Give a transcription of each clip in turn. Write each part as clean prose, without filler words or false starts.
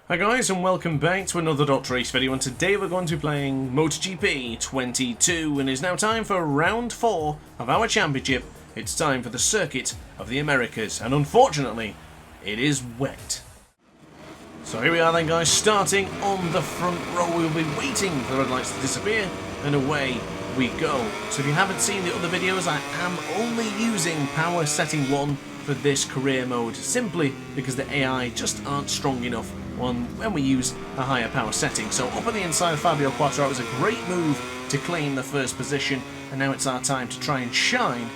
Hi guys, and welcome back to another DrAce video, and today we're going to be playing MotoGP 22, and it's now time for round 4 of our championship. It's time for the circuit of the Americas, and unfortunately, it is wet. So here we are then guys, starting on the front row. We'll be waiting for the red lights to disappear, and away we go. So if you haven't seen the other videos, I am only using power setting 1 for this career mode, simply because the AI just aren't strong enough when we use a higher power setting. So up on the inside of Fabio Quartararo, it was a great move to claim the first position, and now it's our time to try and shine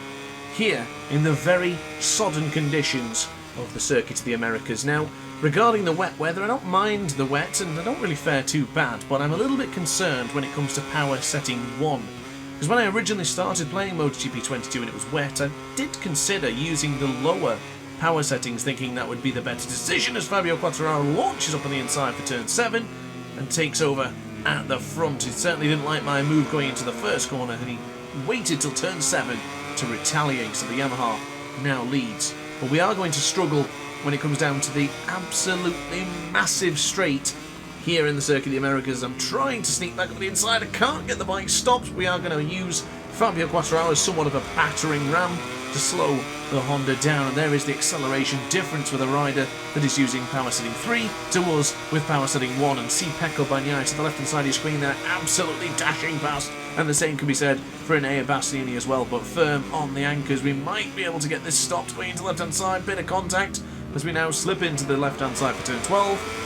here in the very sodden conditions of the circuit of the Americas. Now, regarding the wet weather, I don't mind the wet and I don't really fare too bad, but I'm a little bit concerned when it comes to power setting 1. Because when I originally started playing MotoGP 22 and it was wet, I did consider using the lower power settings, thinking that would be the better decision, as Fabio Quartararo launches up on the inside for turn 7 and takes over at the front. He certainly didn't like my move going into the first corner, and he waited till turn 7 to retaliate, so the Yamaha now leads. But we are going to struggle when it comes down to the absolutely massive straight here in the Circuit of the Americas. I'm trying to sneak back up the inside, I can't get the bike stopped. We are going to use Fabio Quartararo as somewhat of a battering ram to slow the Honda down, and there is the acceleration difference with a rider that is using power setting 3 to us with power setting 1. And see Pecco Bagnaia to the left hand side of your screen there, absolutely dashing past, and the same can be said for Enea Bastianini as well, but firm on the anchors. We might be able to get this stopped going into the left hand side, bit of contact as we now slip into the left hand side for turn 12.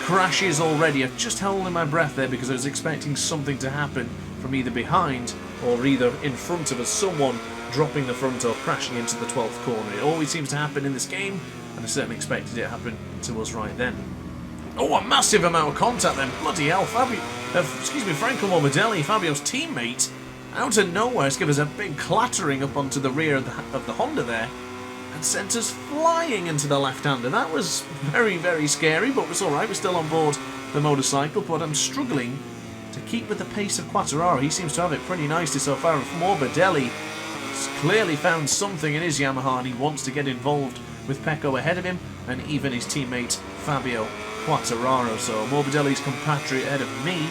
Crashes already. I've just held my breath there because I was expecting something to happen from either behind or either in front of us, someone dropping the front or crashing into the 12th corner. It always seems to happen in this game, and I certainly expected it to happen to us right then. Oh, a massive amount of contact then. Bloody hell, Franco Morbidelli, Fabio's teammate, out of nowhere has given us a big clattering up onto the rear of the Honda there and sent us flying into the left-hander. That was very, very scary, but it's alright, we're still on board the motorcycle, but I'm struggling to keep with the pace of Quartararo. He seems to have it pretty nicely so far. Morbidelli clearly found something in his Yamaha and he wants to get involved with Pecco ahead of him and even his teammate Fabio Quartararo. So Morbidelli's compatriot ahead of me.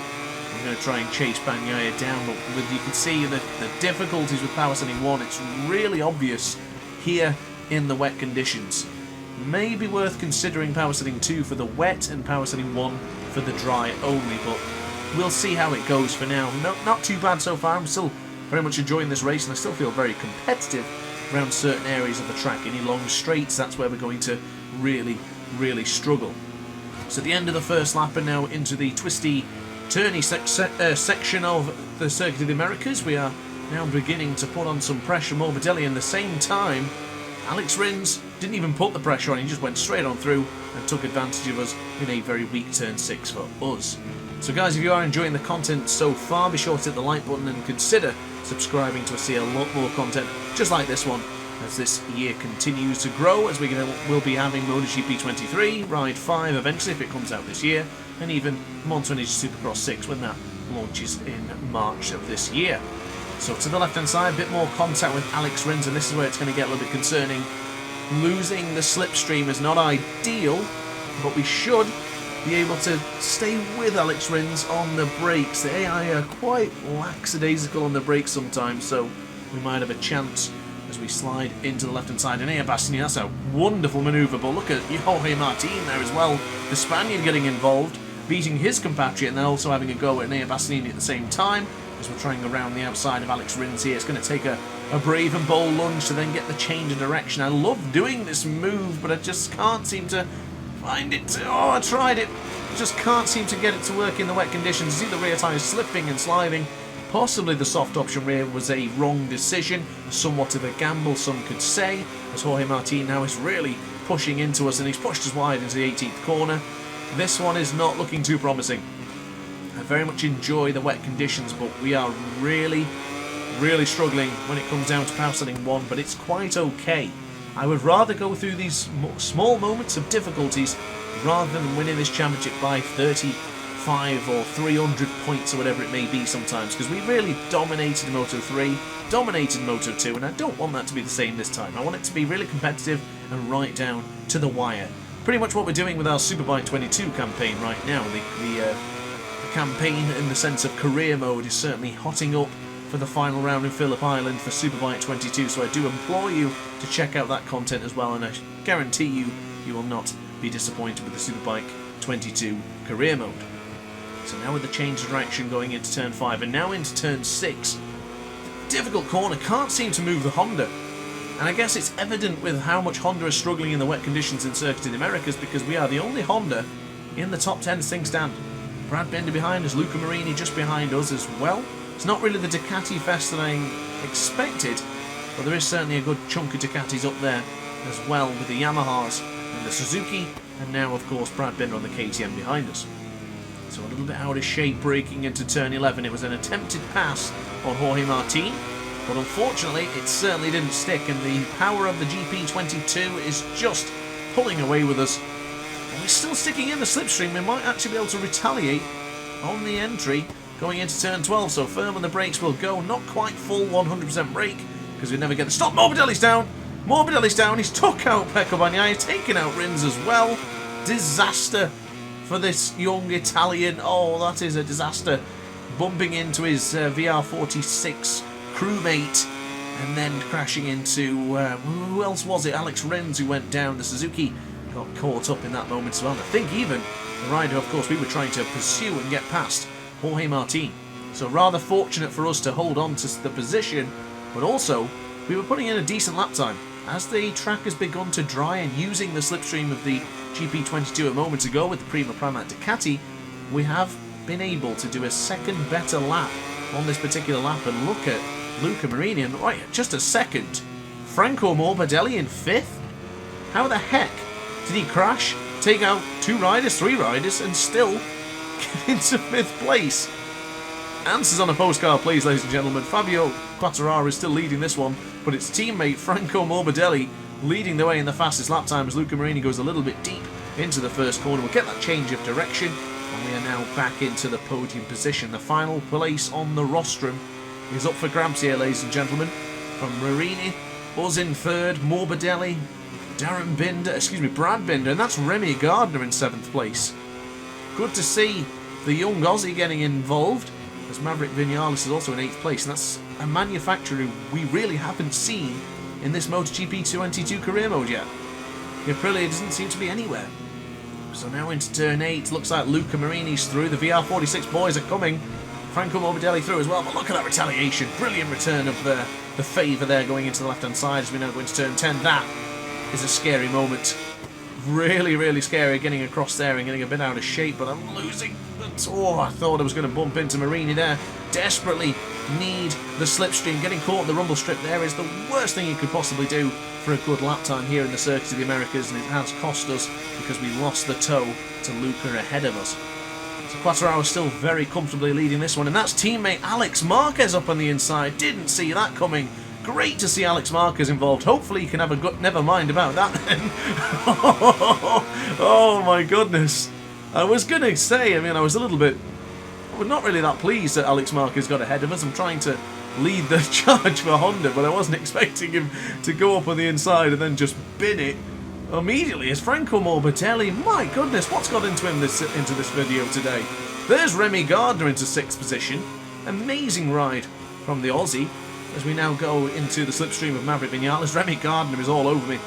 I'm going to try and chase Bagnaia down, but you can see the difficulties with power setting 1. It's really obvious here in the wet conditions. Maybe worth considering power setting 2 for the wet and power setting 1 for the dry only, but we'll see how it goes for now. Not too bad so far. I'm still very much enjoying this race, and I still feel very competitive around certain areas of the track. Any long straights, that's where we're going to really, really struggle. So at the end of the first lap and now into the twisty, turny section of the Circuit of the Americas, we are now beginning to put on some pressure. Morbidelli in the same time. Alex Rins didn't even put the pressure on, he just went straight on through and took advantage of us in a very weak turn 6 for us. So guys, if you are enjoying the content so far, be sure to hit the like button and consider subscribing to see a lot more content just like this one as this year continues to grow, as we'll be having MotoGP 23, Ride 5 eventually if it comes out this year, and even Moto Supercross 6 when that launches in March of this year. So to the left hand side, a bit more contact with Alex Rins, and this is where it's going to get a little bit concerning. Losing the slipstream is not ideal, but we should be able to stay with Alex Rins on the brakes. The AI are quite lackadaisical on the brakes sometimes, so we might have a chance as we slide into the left hand side. And Enea Bastianini, that's a wonderful manoeuvre, but look at Jorge Martin there as well. The Spaniard getting involved, beating his compatriot, and then also having a go at Enea Bastianini at the same time as we're trying around the outside of Alex Rins here. It's going to take a brave and bold lunge to then get the change of direction. I love doing this move, but I just can't seem to find it to... Oh, I tried it. Just can't seem to get it to work in the wet conditions. See the rear tyres slipping and sliding. Possibly the soft option rear was a wrong decision. Somewhat of a gamble, some could say, as Jorge Martin now is really pushing into us, and he's pushed us wide into the 18th corner. This one is not looking too promising. I very much enjoy the wet conditions, but we are really, really struggling when it comes down to power setting 1, but it's quite okay. I would rather go through these small moments of difficulties rather than winning this championship by 35 or 300 points or whatever it may be sometimes, because we really dominated Moto 3, dominated Moto 2, and I don't want that to be the same this time. I want it to be really competitive and right down to the wire. pretty much what we're doing with our Superbike 22 campaign right now. The campaign in the sense of career mode is certainly hotting up for the final round in Phillip Island for Superbike 22, so I do implore you to check out that content as well, and I guarantee you will not be disappointed with the Superbike 22 career mode. So now with the change of direction going into turn 5 and now into turn 6, difficult corner, can't seem to move the Honda. And I guess it's evident with how much Honda is struggling in the wet conditions in Circuit of the Americas, because we are the only Honda in the top 10 thing stand. Brad Binder behind us, Luca Marini just behind us as well. It's not really the Ducati fest that I expected, but there is certainly a good chunk of Ducatis up there as well, with the Yamahas and the Suzuki, and now of course Brad Binder on the KTM behind us. So a little bit out of shape breaking into turn 11. It was an attempted pass on Jorge Martin, but unfortunately it certainly didn't stick, and the power of the GP22 is just pulling away with us. And we're still sticking in the slipstream. We might actually be able to retaliate on the entry going into turn 12, so firm on the brakes will go. Not quite full 100% brake, because we never get the stop. Morbidelli's down! Morbidelli's down. He's took out Pecco Bagnaia, he's taken out Rins as well. Disaster for this young Italian. Oh, that is a disaster. Bumping into his VR46 crewmate, and then crashing into, who else was it? Alex Rins, who went down. The Suzuki got caught up in that moment as well. And I think even the rider, of course, we were trying to pursue and get past, Jorge Martin. So rather fortunate for us to hold on to the position, but also we were putting in a decent lap time. As the track has begun to dry and using the slipstream of the GP22 a moment ago with the Prima Pramac Ducati, we have been able to do a second better lap on this particular lap. And look at Luca Marini, and right, just a second, Franco Morbidelli in 5th? How the heck did he crash, take out 2 riders, 3 riders, and still get into 5th place? Answers on a postcard, please, ladies and gentlemen. Fabio Quartararo is still leading this one, but it's teammate Franco Morbidelli leading the way in the fastest lap time as Luca Marini goes a little bit deep into the first corner. We'll get that change of direction, and we are now back into the podium position. The final place on the rostrum is up for grabs here, ladies and gentlemen. From Marini, us in 3rd, Morbidelli, Brad Binder, and that's Remy Gardner in 7th place. Good to see the young Aussie getting involved, as Maverick Vinales is also in 8th place, and that's a manufacturer we really haven't seen in this MotoGP 22 career mode yet. Aprilia doesn't seem to be anywhere. So now into turn 8, looks like Luca Marini's through, the VR46 boys are coming, Franco Morbidelli through as well, but look at that retaliation, brilliant return of the favour there going into the left hand side as we now go into turn 10. That is a scary moment. Really, really scary getting across there and getting a bit out of shape, but I'm losing. Oh, I thought I was going to bump into Marini there. Desperately need the slipstream. Getting caught in the rumble strip there is the worst thing you could possibly do for a good lap time here in the Circuit of the Americas, and it has cost us because we lost the toe to Luca ahead of us. So Quartararo still very comfortably leading this one, and that's teammate Alex Marquez up on the inside. Didn't see that coming. Great to see Alex Marquez involved. Hopefully he can have a good... Never mind about that then. Oh my goodness. I was going to say, I was a little bit... We're not really that pleased that Alex Marquez got ahead of us. I'm trying to lead the charge for Honda, but I wasn't expecting him to go up on the inside and then just bin it immediately as Franco Morbidelli. My goodness, what's got into him into this video today? There's Remy Gardner into 6th position. Amazing ride from the Aussie. As we now go into the slipstream of Maverick Vinales, Remy Gardner is all over me.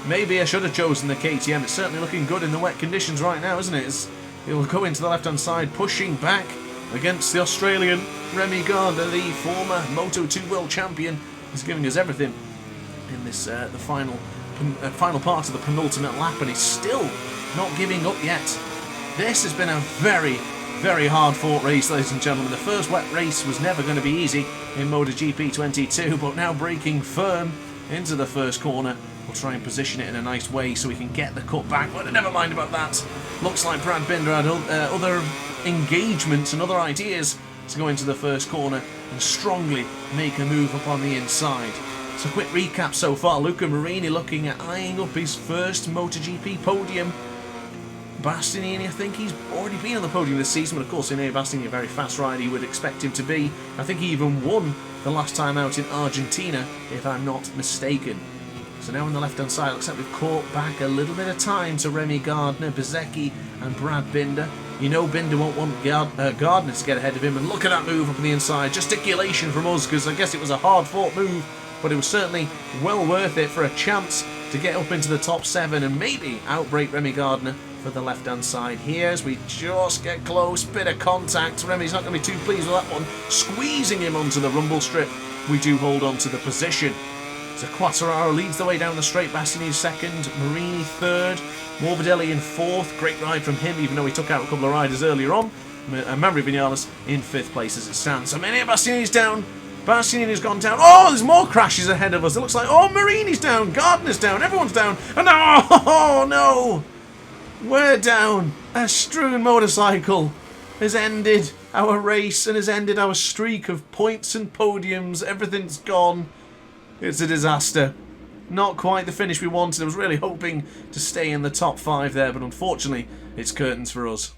Maybe I should have chosen the KTM. It's certainly looking good in the wet conditions right now, isn't it? It will go into the left-hand side, pushing back against the Australian Remy Gardner, the former Moto 2 world champion. He's giving us everything in this the final part of the penultimate lap, and he's still not giving up yet. This has been a very, very hard-fought race, ladies and gentlemen. The first wet race was never going to be easy in MotoGP 22, but now breaking firm into the first corner. We'll try and position it in a nice way so we can get the cut back, but never mind about that. Looks like Brad Binder had other engagements and other ideas to go into the first corner and strongly make a move up on the inside. So quick recap so far. Luca Marini looking at eyeing up his first MotoGP podium. Bastianini, I think he's already been on the podium this season, but of course Enea Bastianini, a very fast rider, you would expect him to be. I think he even won the last time out in Argentina, if I'm not mistaken. So now on the left-hand side, looks like we've caught back a little bit of time to Remy Gardner, Bezecchi and Brad Binder. You know Binder won't want Gardner to get ahead of him, and look at that move up on the inside. Gesticulation from us, because I guess it was a hard-fought move, but it was certainly well worth it for a chance to get up into the top 7 and maybe outbreak Remy Gardner for the left-hand side here as we just get close. Bit of contact. Remy's not going to be too pleased with that one. Squeezing him onto the rumble strip. We do hold on to the position. So Quartararo leads the way down the straight. Bastianini second, Marini third, Morbidelli in fourth. Great ride from him, even though he took out a couple of riders earlier on. Maverick Vinales in 5th place as it stands. So many Bastianini's down. Bastianini's gone down. Oh, there's more crashes ahead of us. It looks like, oh, Marini's down, Gardner's down, everyone's down. And oh, no! We're down. A strewn motorcycle has ended our race and has ended our streak of points and podiums. Everything's gone. It's a disaster. Not quite the finish we wanted. I was really hoping to stay in the top 5 there, but unfortunately, it's curtains for us.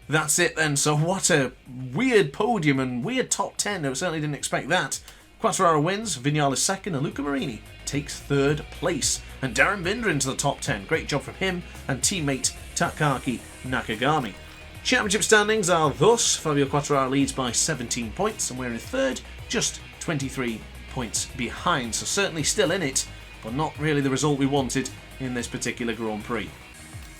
That's it then. So what a weird podium and weird top 10. I certainly didn't expect that. Quartararo wins, Vinales second, and Luca Marini takes 3rd place. And Darren Binder into the top 10. Great job from him and teammate Takaaki Nakagami. Championship standings are thus. Fabio Quartararo leads by 17 points, and we're in 3rd, just 23 points behind. So certainly still in it, but not really the result we wanted in this particular Grand Prix.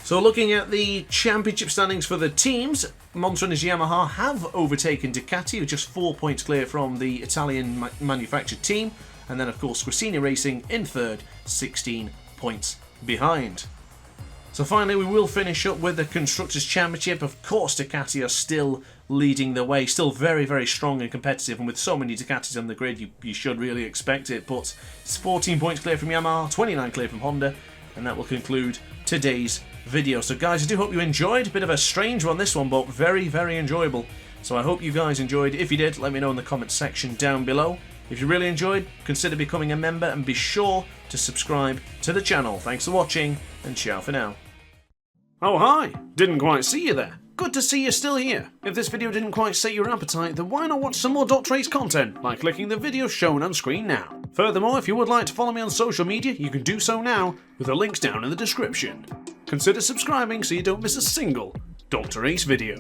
So looking at the championship standings for the teams, Monza and Yamaha have overtaken Ducati, who are just 4 points clear from the Italian manufactured team. And then of course Gresini Racing in 3rd, 16 points behind. So finally we will finish up with the Constructors' Championship. Of course Ducati are still leading the way, still very, very strong and competitive, and with so many Ducatis on the grid you should really expect it. But it's 14 points clear from Yamaha, 29 clear from Honda, and that will conclude today's video. So guys, I do hope you enjoyed. A bit of a strange one this one, but very, very enjoyable. So I hope you guys enjoyed. If you did, let me know in the comments section down below. If you really enjoyed, consider becoming a member and be sure to subscribe to the channel. Thanks for watching, and ciao for now. Oh hi, didn't quite see you there. Good to see you're still here. If this video didn't quite sate your appetite, then why not watch some more DrAce content by clicking the video shown on screen now. Furthermore, if you would like to follow me on social media, you can do so now with the links down in the description. Consider subscribing so you don't miss a single DrAce video.